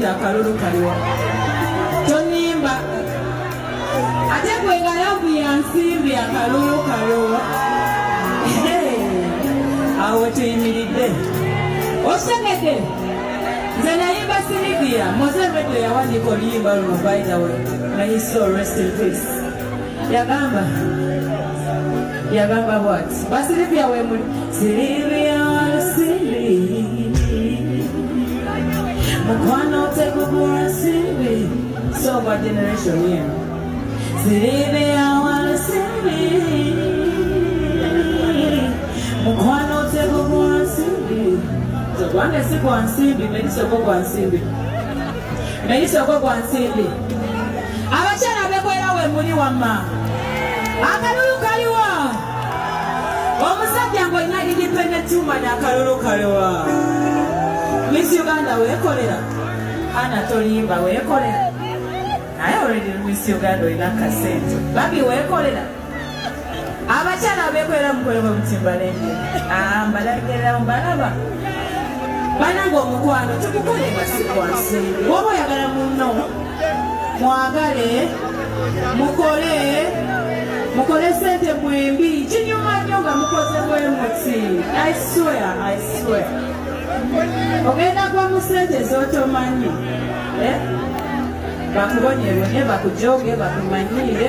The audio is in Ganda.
anti akalulu kaliwa tonimba ate kwegalavu yansimbi akalulu kaliwa awo tuyimiridde osegedde nze nayimba Sylvia Mozeredo yawandiika oluyimba luno by the way may his soul rest in peace yagamba what Sylvia wemuli Sylvia mukwano tekugula Sylvia so my generation here Sylvia mukwano tekugula Sylvia Wanda si kwa nsimbi, menisoko kwa nsimbi. Menisoko kwa nsimbi. Abachana bekwera we muli wamma. Akalulu kaliwa. Omusajja ngo ina independent woman akalulu kaliwa. Miss Uganda wekolera. Ana tolimba wekolera. I already Miss Uganda ina kasente. Babi wekolera. Abachana bekwera mukolera mutimbalende. Mbalagera mbalaba. Banango omukwano tukukole basikwase woba oyagala munno mwagale mukole sente mwembi kinyuma nnyo nga mukoze bwemuti I swear ogenda kuba mu sente z'otomanyi bakubonyebonye bakujoge bakumanyire